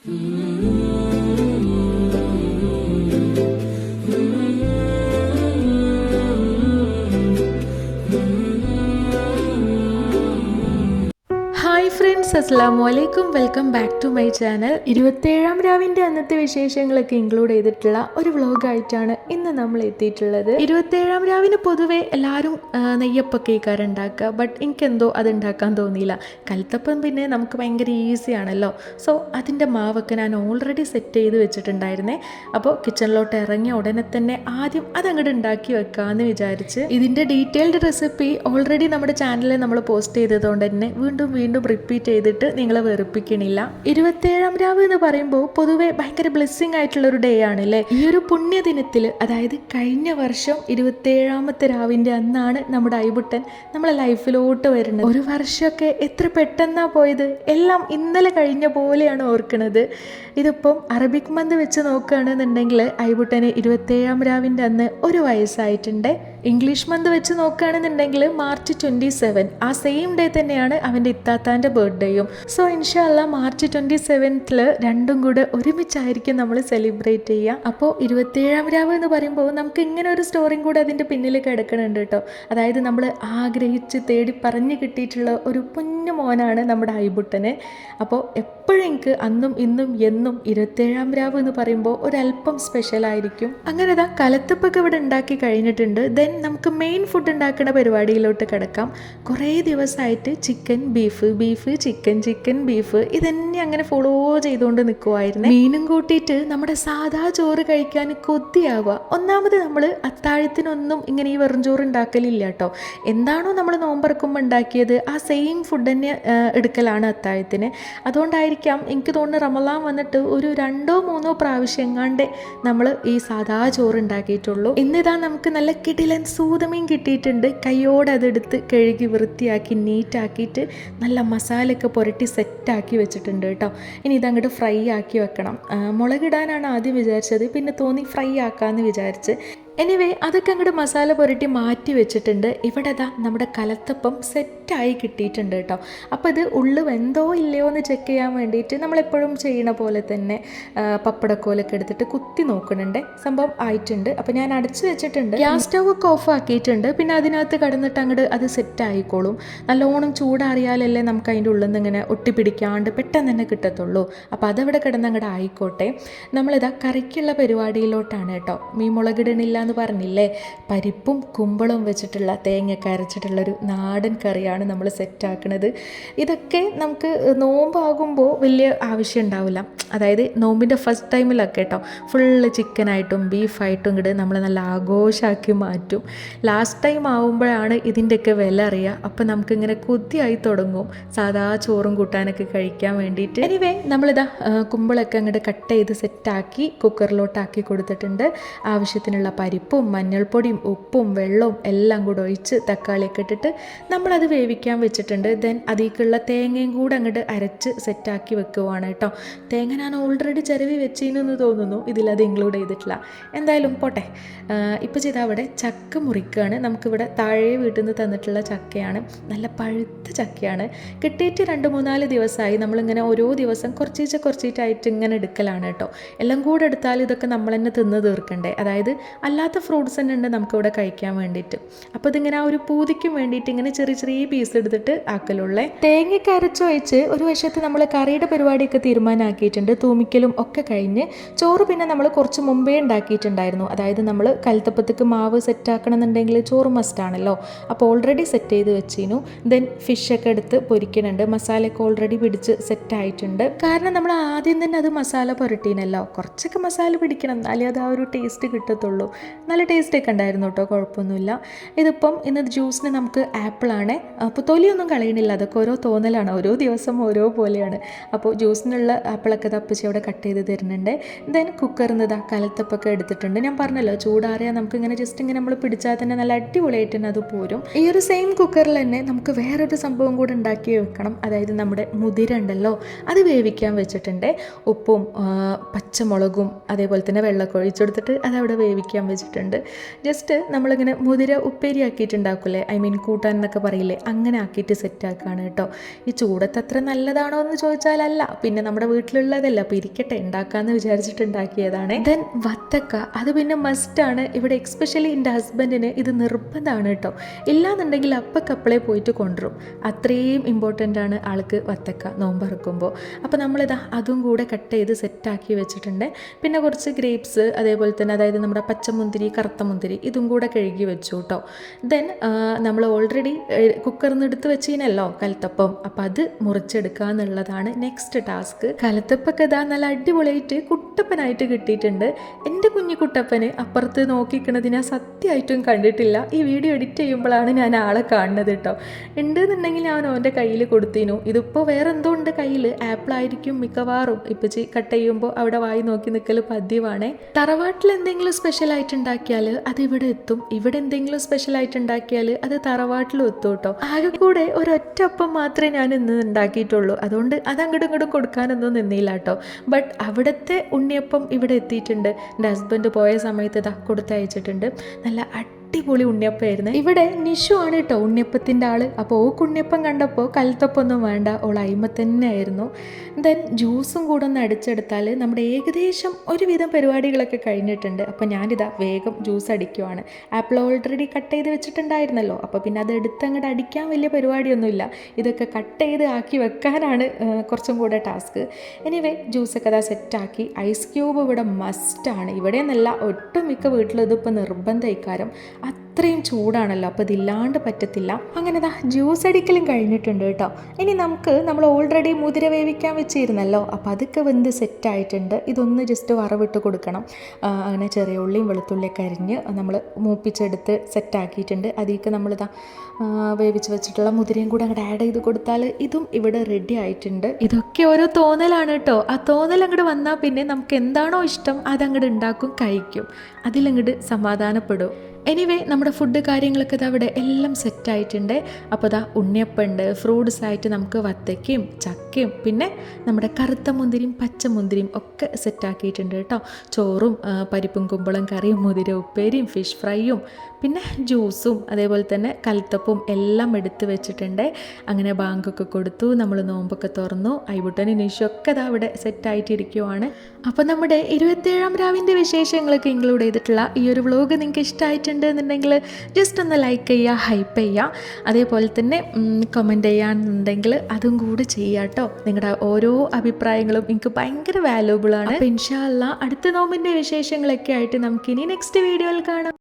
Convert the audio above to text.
Hi friends, അസ്സലാമു അലൈക്കും. Welcome back to my channel. 27ാം രാവിൻ്റെ അന്നത്തെ വിശേഷങ്ങളൊക്കെ ഇൻക്ലൂഡ് ചെയ്തിട്ടുള്ള ഒരു വ്ളോഗായിട്ടാണ് ഇന്ന് നമ്മൾ എത്തിയിട്ടുള്ളത്. 27ാം രാവിന് പൊതുവേ എല്ലാവരും നെയ്യപ്പൊക്കെ കേൾക്കാറ് ഉണ്ടാക്കുക. ബട്ട് എനിക്കെന്തോ അത് ഉണ്ടാക്കാൻ തോന്നിയില്ല. കൽത്തപ്പം പിന്നെ നമുക്ക് ഭയങ്കര ഈസിയാണല്ലോ. സോ അതിൻ്റെ മാവൊക്കെ ഞാൻ ഓൾറെഡി സെറ്റ് ചെയ്ത് വെച്ചിട്ടുണ്ടായിരുന്നേ. അപ്പോൾ കിച്ചണിലോട്ട് ഇറങ്ങിയ ഉടനെ തന്നെ ആദ്യം അതങ്ങോട്ട് ഉണ്ടാക്കി വെക്കാമെന്ന് വിചാരിച്ച് ഇതിൻ്റെ ഡീറ്റെയിൽഡ് റെസിപ്പി ഓൾറെഡി നമ്മുടെ ചാനലിൽ നമ്മൾ പോസ്റ്റ് ചെയ്തതുകൊണ്ട് തന്നെ വീണ്ടും റിപ്പീറ്റ് ചെയ്തിട്ട് നിങ്ങളെ വെറുപ്പിക്കണില്ല. 27ാം രാവ് എന്ന് പറയുമ്പോൾ പൊതുവെ ഭയങ്കര ബ്ലെസ്സിങ് ആയിട്ടുള്ളൊരു ഡേ ആണല്ലേ. ഈ ഒരു പുണ്യദിനത്തിൽ, അതായത് കഴിഞ്ഞ വർഷം 27ാമത്തെ രാവിൻ്റെ അന്നാണ് നമ്മുടെ ഐബുട്ടൻ നമ്മളെ ലൈഫിലോട്ട് വരുന്നത്. ഒരു വർഷമൊക്കെ എത്ര പെട്ടെന്നാണ് പോയത്. എല്ലാം ഇന്നലെ കഴിഞ്ഞ പോലെയാണ് ഓർക്കുന്നത്. ഇതിപ്പം അറബിക് മന്ത് വെച്ച് നോക്കുകയാണെന്നുണ്ടെങ്കിൽ ഐബുട്ടന് 27ാം രാവിൻ്റെ അന്ന് 1 വയസ്സായിട്ടുണ്ട്. ഇംഗ്ലീഷ് മന്ത് വെച്ച് നോക്കുകയാണെന്നുണ്ടെങ്കിൽ മാർച്ച് 27 ആ സെയിം ഡേ തന്നെയാണ് അവൻ്റെ ഇത്താത്താൻ്റെ ബർത്ത്ഡേയും. സോ ഇൻഷാല്ല മാർച്ച് 27 രണ്ടും കൂടെ ഒരുമിച്ചായിരിക്കും നമ്മൾ സെലിബ്രേറ്റ് ചെയ്യുക. അപ്പോൾ 27ാം രാവ് എന്ന് പറയുമ്പോൾ നമുക്ക് ഇങ്ങനെ ഒരു സ്റ്റോറിയും കൂടെ അതിൻ്റെ പിന്നിൽ കിടക്കുന്നുണ്ട് കേട്ടോ. അതായത് നമ്മൾ ആഗ്രഹിച്ച് തേടി പറഞ്ഞു കിട്ടിയിട്ടുള്ള ഒരു കുഞ്ഞു മോനാണ് നമ്മുടെ ഐബുട്ടന്. അപ്പോൾ എപ്പോഴും എനിക്ക് അന്നും ഇന്നും എന്നും 27ാം രാവ് എന്ന് പറയുമ്പോൾ ഒരല്പം സ്പെഷ്യലായിരിക്കും. അങ്ങനെ ഇതാ കലത്തപ്പൊക്കെ ഇവിടെ ഉണ്ടാക്കി കഴിഞ്ഞിട്ടുണ്ട്. ദെൻ നമുക്ക് മെയിൻ ഫുഡ് ഉണ്ടാക്കുന്ന പരിപാടിയിലോട്ട് കിടക്കാം. കുറേ ദിവസമായിട്ട് ചിക്കൻ ബീഫ് ചിക്കൻ ബീഫ് ഇതന്നെ അങ്ങനെ ഫോളോ ചെയ്തുകൊണ്ട് നിൽക്കുമായിരുന്നു. മീനും കൂട്ടിയിട്ട് നമ്മുടെ സാധാ ചോറ് കഴിക്കാൻ കൊതിയാവുക. ഒന്നാമത് നമ്മൾ അത്താഴത്തിനൊന്നും ഇങ്ങനെ ഈ വെറും ചോറ് ഉണ്ടാക്കലില്ല കേട്ടോ. എന്താണോ നമ്മൾ നോമ്പറക്കുമ്പോൾ ഉണ്ടാക്കിയത് ആ സെയിം ഫുഡ് തന്നെ എടുക്കലാണ് അത്താഴത്തിന്. അതുകൊണ്ടായിരിക്കാം എനിക്ക് തോന്നുന്നു റമളാൻ വന്നിട്ട് ഒരു 2-3 പ്രാവശ്യം എങ്ങാണ്ടേ നമ്മൾ ഈ സാധാ ചോറ് ഉണ്ടാക്കിയിട്ടുള്ളൂ. ഇന്നിതാ നമുക്ക് നല്ല കിടിലൻ സൂതമീൻ കിട്ടിയിട്ടുണ്ട്. കൈയോടെ അതെടുത്ത് കഴുകി വൃത്തിയാക്കി നീറ്റാക്കിയിട്ട് നല്ല മസാലയൊക്കെ പുരട്ടി സെറ്റാക്കി വെച്ചിട്ടുണ്ട് കേട്ടോ. ഇനി ഇതങ്ങോട്ട് ഫ്രൈ ആക്കി വെക്കണം. മുളകിടാനാണ് ആദ്യം വിചാരിച്ചത്, പിന്നെ തോന്നി ഫ്രൈ ആക്കാമെന്ന് വിചാരിച്ച്. എനിവേ അതൊക്കെ അങ്ങോട്ട് മസാല പുരട്ടി മാറ്റി വെച്ചിട്ടുണ്ട്. ഇവിടെ ഇതാ നമ്മുടെ കലത്തപ്പം സെറ്റായി കിട്ടിയിട്ടുണ്ട് കേട്ടോ. അപ്പോൾ ഇത് ഉള്ളു വെന്തോ ഇല്ലയോ എന്ന് ചെക്ക് ചെയ്യാൻ വേണ്ടിയിട്ട് നമ്മളെപ്പോഴും ചെയ്യണ പോലെ തന്നെ പപ്പടക്കോലൊക്കെ എടുത്തിട്ട് കുത്തി നോക്കുന്നുണ്ട്. സംഭവം ആയിട്ടുണ്ട്. അപ്പോൾ ഞാൻ അടച്ചു വെച്ചിട്ടുണ്ട്. ഗ്യാസ് സ്റ്റവ് ഒക്കെ ഓഫ് ആക്കിയിട്ടുണ്ട്. പിന്നെ അതിനകത്ത് കടന്നിട്ട് അങ്ങോട്ട് അത് സെറ്റായിക്കോളും. നല്ലോണം ചൂടാറിയാലല്ലേ നമുക്ക് അതിൻ്റെ ഉള്ളിൽ നിന്ന് ഇങ്ങനെ ഒട്ടിപ്പിടിക്കാണ്ട് പെട്ടെന്ന് തന്നെ കിട്ടത്തുള്ളൂ. അപ്പോൾ അതവിടെ കിടന്ന് അങ്ങോട്ട് ആയിക്കോട്ടെ. നമ്മളിതാ കറിക്കുള്ള പരിപാടിയിലോട്ടാണ് കേട്ടോ. മീൻ മുളകിടണില്ല എന്ന് പറഞ്ഞില്ലേ, പരിപ്പും കുമ്പളവും വെച്ചിട്ടുള്ള തേങ്ങയൊക്കെ അരച്ചിട്ടുള്ളൊരു നാടൻ കറിയാണ് നമ്മൾ സെറ്റാക്കുന്നത്. ഇതൊക്കെ നമുക്ക് നോമ്പാകുമ്പോൾ വലിയ ആവശ്യം ഉണ്ടാവില്ല. അതായത് നോമ്പിൻ്റെ ഫസ്റ്റ് ടൈമിലൊക്കെ കേട്ടോ ഫുള്ള് ചിക്കനായിട്ടും ബീഫായിട്ടും ഇങ്ങോട്ട് നമ്മൾ നല്ല ആഘോഷമാക്കി മാറ്റും. ലാസ്റ്റ് ടൈം ആവുമ്പോഴാണ് ഇതിൻ്റെയൊക്കെ വില അറിയുക. അപ്പോൾ നമുക്കിങ്ങനെ കൊതിയായി തുടങ്ങും സാധാ ചോറും കൂട്ടാനൊക്കെ കഴിക്കാൻ വേണ്ടിയിട്ട്. എനിവേ നമ്മളിതാ കുമ്പളൊക്കെ അങ്ങോട്ട് കട്ട് ചെയ്ത് സെറ്റാക്കി കുക്കറിലോട്ടാക്കി കൊടുത്തിട്ടുണ്ട്. ആവശ്യത്തിനുള്ള പരിപ്പും മഞ്ഞൾപ്പൊടിയും ഉപ്പും വെള്ളവും എല്ലാം കൂടെ ഒഴിച്ച് തക്കാളിയൊക്കെ ഇട്ടിട്ട് നമ്മളത് വേവിക്കാൻ വെച്ചിട്ടുണ്ട്. ദെൻ അതിലേക്കുള്ള തേങ്ങയും കൂടെ അങ്ങോട്ട് അരച്ച് സെറ്റാക്കി വെക്കുവാണ് കേട്ടോ. തേങ്ങ ഞാൻ ഓൾറെഡി ചിരവി വെച്ചിരുന്നെന്ന് തോന്നുന്നു, ഇതിലത് ഇൻക്ലൂഡ് ചെയ്തിട്ടില്ല. എന്തായാലും പോട്ടെ. ഇപ്പോൾ ചെയ്താൽ അവിടെ ചക്ക മുറിക്കുകയാണ്. നമുക്കിവിടെ താഴെ വീട്ടിൽ നിന്ന് തന്നിട്ടുള്ള ചക്കയാണ്. നല്ല പഴുത്ത ചക്കയാണ്. കിട്ടിയിട്ട് 2-3 ദിവസമായി. നമ്മളിങ്ങനെ ഓരോ ദിവസം കുറച്ചിട്ടായിട്ട് ഇങ്ങനെ എടുക്കലാണ് കേട്ടോ. എല്ലാം കൂടെ എടുത്താൽ ഇതൊക്കെ നമ്മൾ തന്നെ തിന്ന് തീർക്കണ്ടേ. അതായത് അല്ലാത്ത ഫ്രൂട്ട്സ് തന്നെ ഉണ്ട് നമുക്കിവിടെ കഴിക്കാൻ വേണ്ടിയിട്ട്. അപ്പോൾ ഇതിങ്ങനെ ആ ഒരു പൂതിക്കും വേണ്ടിയിട്ട് ഇങ്ങനെ ചെറിയ പീസ് എടുത്തിട്ട് ആക്കലുള്ളേ. തേങ്ങയ്ക്ക് അരച്ചൊഴിച്ച് ഒരു വശത്ത് നമ്മൾ കറിയുടെ പരിപാടിയൊക്കെ തീരുമാനമാക്കിയിട്ടുണ്ട്. തൂമിക്കലും ഒക്കെ കഴിഞ്ഞ് ചോറ് പിന്നെ നമ്മൾ കുറച്ച് മുമ്പേ ഉണ്ടാക്കിയിട്ടുണ്ടായിരുന്നു. അതായത് നമ്മൾ കൽത്തപ്പത്തേക്ക് മാവ് സെറ്റാക്കണം എന്നുണ്ടെങ്കിൽ ചോറ് മസ്റ്റാണല്ലോ. അപ്പോൾ ഓൾറെഡി സെറ്റ് ചെയ്ത് വെച്ചിരുന്നു. ദെൻ ഫിഷൊക്കെ എടുത്ത് പൊരിക്കുന്നുണ്ട്. മസാലയൊക്കെ ഓൾറെഡി പിടിച്ച് സെറ്റായിട്ടുണ്ട്. കാരണം നമ്മൾ ആദ്യം തന്നെ അത് മസാല പുരട്ടീനല്ലോ. കുറച്ചൊക്കെ മസാല പിടിക്കണം, എന്നാലേ അത് ആ ഒരു ടേസ്റ്റ് കിട്ടത്തുള്ളൂ. നല്ല ടേസ്റ്റൊക്കെ ഉണ്ടായിരുന്നു കേട്ടോ, കുഴപ്പമൊന്നുമില്ല. ഇതിപ്പം ഇന്ന് ജ്യൂസിന് നമുക്ക് ആപ്പിളാണ്. അപ്പോൾ തൊലിയൊന്നും കളയണില്ല, അതൊക്കെ ഓരോ തോന്നലാണ്. ഓരോ ദിവസം ഓരോ പോലെയാണ്. അപ്പോൾ ജ്യൂസിനുള്ള ആപ്പിളൊക്കെ തപ്പിച്ച് അവിടെ കട്ട് ചെയ്ത് തരുന്നുണ്ട്. ദെൻ കുക്കറിൽ നിന്ന് കലത്തപ്പൊക്കെ എടുത്തിട്ടുണ്ട്. ഞാൻ പറഞ്ഞല്ലോ ചൂടാറിയാൽ നമുക്കിങ്ങനെ ജസ്റ്റ് ഇങ്ങനെ നമ്മൾ പിടിച്ചാൽ തന്നെ നല്ല അടിപൊളിയായിട്ട് തന്നെ അത് പോരും. ഈ ഒരു സെയിം കുക്കറിൽ തന്നെ നമുക്ക് വേറൊരു സംഭവം കൂടെ ഉണ്ടാക്കി വെക്കണം. അതായത് നമ്മുടെ മുതിര ഉണ്ടല്ലോ, അത് വേവിക്കാൻ വെച്ചിട്ടുണ്ട്. ഉപ്പും പച്ചമുളകും അതേപോലെ തന്നെ വെള്ളമൊക്കെ ഒഴിച്ചെടുത്തിട്ട് അതവിടെ വേവിക്കാൻ വെച്ചിട്ടുണ്ട്. വെച്ചിട്ടുണ്ട്. ജസ്റ്റ് നമ്മളിങ്ങനെ മുതിര ഉപ്പേരി ആക്കിയിട്ടുണ്ടാക്കില്ലേ, ഐ മീൻ കൂട്ടാൻ എന്നൊക്കെ പറയില്ലേ, അങ്ങനെ ആക്കിയിട്ട് സെറ്റാക്കുകയാണ് കേട്ടോ. ഈ ചൂടത്ത് അത്ര നല്ലതാണോ എന്ന് ചോദിച്ചാലല്ല, പിന്നെ നമ്മുടെ വീട്ടിലുള്ളതല്ല, അപ്പോൾ ഇരിക്കട്ടെ ഉണ്ടാക്കാമെന്ന് വിചാരിച്ചിട്ടുണ്ടാക്കിയതാണ്. ദെൻ വത്തക്ക, അത് പിന്നെ മസ്റ്റാണ് ഇവിടെ, എക്സ്പെഷ്യലി എൻ്റെ ഹസ്ബൻഡിന് ഇത് നിർബന്ധമാണ് കേട്ടോ. ഇല്ലാന്നുണ്ടെങ്കിൽ അപ്പക്കപ്പളേ പോയിട്ട് കൊണ്ടുവരും. അത്രയും ഇമ്പോർട്ടൻ്റ് ആണ് ആൾക്ക് വത്തക്ക നോമ്പറക്കുമ്പോൾ. അപ്പോൾ നമ്മളിതാ അതും കൂടെ കട്ട് ചെയ്ത് സെറ്റാക്കി വെച്ചിട്ടുണ്ട്. പിന്നെ കുറച്ച് ഗ്രേപ്സ്, അതേപോലെ തന്നെ അതായത് നമ്മുടെ പച്ചമുന്തിരി, കറുത്ത മുന്തിരി, ഇതും കൂടെ കഴുകി വെച്ചു കേട്ടോ. ദെൻ നമ്മൾ ഓൾറെഡി കുക്കറിൽ നിന്ന് എടുത്ത് വെച്ചിനല്ലോ കലത്തപ്പം, അപ്പം അത് മുറിച്ചെടുക്കുക എന്നുള്ളതാണ് നെക്സ്റ്റ് ടാസ്ക്. കലത്തപ്പൊക്കെ ഇതാ നല്ല അടിപൊളിയായിട്ട് കുട്ടപ്പനായിട്ട് കിട്ടിയിട്ടുണ്ട്. എൻ്റെ കുഞ്ഞു കുട്ടപ്പന് അപ്പുറത്ത് നോക്കിക്കണത് ഞാൻ സത്യമായിട്ടും കണ്ടിട്ടില്ല. ഈ വീഡിയോ എഡിറ്റ് ചെയ്യുമ്പോഴാണ് ഞാൻ ആളെ കാണുന്നത് കേട്ടോ. ഉണ്ടെന്നുണ്ടെങ്കിൽ ഞാൻ അവൻ്റെ കയ്യിൽ കൊടുത്തിനു. ഇതിപ്പോൾ വേറെ എന്തോ ഉണ്ട് കയ്യിൽ, ആപ്പിളായിരിക്കും മിക്കവാറും. ഇപ്പച്ചി കട്ട് ചെയ്യുമ്പോൾ അവിടെ വായി നോക്കി നിൽക്കൽ പതിവാണേ. തറവാട്ടിൽ എന്തെങ്കിലും സ്പെഷ്യലായിട്ട് ഉണ്ടാക്കിയാൽ അത് ഇവിടെ എത്തും, ഇവിടെ എന്തെങ്കിലും സ്പെഷ്യലായിട്ട് ഉണ്ടാക്കിയാൽ അത് തറവാട്ടിലും എത്തും കേട്ടോ. ആകെ കൂടെ ഒരൊറ്റ അപ്പം മാത്രമേ ഞാൻ ഇന്ന് ഉണ്ടാക്കിയിട്ടുള്ളൂ, അതുകൊണ്ട് അത് അങ്ങോട്ടും ഇങ്ങോട്ടും കൊടുക്കാനൊന്നും നിന്നില്ല കേട്ടോ. ബട്ട് അവിടുത്തെ ഉണ്ണിയപ്പം ഇവിടെ എത്തിയിട്ടുണ്ട്. എൻ്റെ ഹസ്ബൻഡ് പോയ സമയത്ത് ഇതാ കൊടുത്തയച്ചിട്ടുണ്ട്. നല്ല അടിപൊളി ഉണ്ണിയപ്പമായിരുന്നു. ഇവിടെ നിഷു ആണ് കേട്ടോ ഉണ്ണിയപ്പത്തിൻ്റെ ആള്. അപ്പോൾ ഓക്ക് ഉണ്ണിയപ്പം കണ്ടപ്പോൾ കലത്തപ്പൊന്നും വേണ്ട, ഓൾ അയിമ തന്നെ ആയിരുന്നു. ദെൻ ജ്യൂസും കൂടെ ഒന്ന് അടിച്ചെടുത്താൽ നമ്മുടെ ഏകദേശം ഒരുവിധം പരിപാടികളൊക്കെ കഴിഞ്ഞിട്ടുണ്ട്. അപ്പോൾ ഞാനിതാ വേഗം ജ്യൂസ് അടിക്കുവാണ്. ആപ്പിൾ ഓൾറെഡി കട്ട് ചെയ്ത് വെച്ചിട്ടുണ്ടായിരുന്നല്ലോ, അപ്പോൾ പിന്നെ അത് എടുത്ത് അങ്ങോട്ട് അടിക്കാൻ വലിയ പരിപാടിയൊന്നുമില്ല. ഇതൊക്കെ കട്ട് ചെയ്ത് ആക്കി വെക്കാനാണ് കുറച്ചും കൂടെ ടാസ്ക്. എനിവേ ജ്യൂസൊക്കെ അതാ സെറ്റാക്കി. ഐസ് ക്യൂബ് ഇവിടെ മസ്റ്റാണ്, ഇവിടെയെന്നല്ല ഒട്ടുമിക്ക വീട്ടിലും ഇതിപ്പോൾ നിർബന്ധയിക്കാരം, അത്രയും ചൂടാണല്ലോ, അപ്പോൾ ഇതില്ലാണ്ട് പറ്റത്തില്ല. അങ്ങനെ ദാ ജ്യൂസ് അടിക്കലും കഴിഞ്ഞിട്ടുണ്ട് കേട്ടോ. ഇനി നമ്മൾ ഓൾറെഡി മുതിര വേവിക്കാൻ വെച്ചിരുന്നല്ലോ, അപ്പോൾ അതൊക്കെ വെന്ത് സെറ്റായിട്ടുണ്ട്. ഇതൊന്ന് ജസ്റ്റ് വറവിട്ട് കൊടുക്കണം. അങ്ങനെ ചെറിയ ഉള്ളിയും വെളുത്തുള്ളിയൊക്കെ അരിഞ്ഞ് നമ്മൾ മൂപ്പിച്ചെടുത്ത് സെറ്റാക്കിയിട്ടുണ്ട്. അതിലേക്ക് നമ്മളിതാ വേവിച്ച് വെച്ചിട്ടുള്ള മുതിരയും കൂടെ അങ്ങോട്ട് ആഡ് ചെയ്ത് കൊടുത്താൽ ഇതും ഇവിടെ റെഡി ആയിട്ടുണ്ട്. ഇതൊക്കെ ഓരോ തോന്നലാണ് കേട്ടോ. ആ തോന്നൽ അങ്ങോട്ട് വന്നാൽ പിന്നെ നമുക്ക് എന്താണോ ഇഷ്ടം അതങ്ങോട്ട് ഉണ്ടാക്കും, കഴിക്കും, അതിലങ്ങോട്ട് സമാധാനപ്പെടും. എനിവേ നമ്മുടെ ഫുഡ് കാര്യങ്ങളൊക്കെ അവിടെ എല്ലാം സെറ്റായിട്ടുണ്ട്. അപ്പോൾ ഇതാ ഉണ്ണിയപ്പുണ്ട്, ഫ്രൂട്ട്സ് ആയിട്ട് നമുക്ക് വത്തക്കയും ചക്കയും പിന്നെ നമ്മുടെ കറുത്ത മുന്തിരിയും പച്ചമുന്തിരിയും ഒക്കെ സെറ്റാക്കിയിട്ടുണ്ട് കേട്ടോ. ചോറും പരിപ്പും കുമ്പളം കറിയും മുതിര ഉപ്പേരിയും ഫിഷ് ഫ്രൈയും പിന്നെ ജ്യൂസും അതേപോലെ തന്നെ കലത്തപ്പവും എല്ലാം എടുത്ത് വെച്ചിട്ടുണ്ട്. അങ്ങനെ ബാങ്കൊക്കെ കൊടുത്തു, നമ്മൾ നോമ്പൊക്കെ തുറന്നു. ഐബുട്ടനും നിഷൊക്കെ ഇതാ അവിടെ സെറ്റായിട്ടിരിക്കുവാണ്. അപ്പോൾ നമ്മുടെ 27ാം രാവിൻ്റെ വിശേഷങ്ങളൊക്കെ ഇൻക്ലൂഡ് ചെയ്തിട്ടുള്ള ഈ ഒരു വ്ലോഗ് നിങ്ങൾക്ക് ഇഷ്ടമായിട്ടുണ്ട് എന്നുണ്ടെങ്കിൽ ജസ്റ്റ് ഒന്ന് ലൈക്ക് ചെയ്യുക, ഹൈപ്പ് ചെയ്യുക, അതേപോലെ തന്നെ കമൻറ്റ് ചെയ്യാന്നുണ്ടെങ്കിൽ അതും കൂടി ചെയ്യുക കേട്ടോ. നിങ്ങളുടെ ഓരോ അഭിപ്രായങ്ങളും എനിക്ക് ഭയങ്കര വാല്യൂബിളാണ്. അപ്പോൾ ഇൻഷാ അല്ലാഹ് അടുത്ത നോമ്പിൻ്റെ വിശേഷങ്ങളൊക്കെ ആയിട്ട് നമുക്കിനി നെക്സ്റ്റ് വീഡിയോയിൽ കാണാം.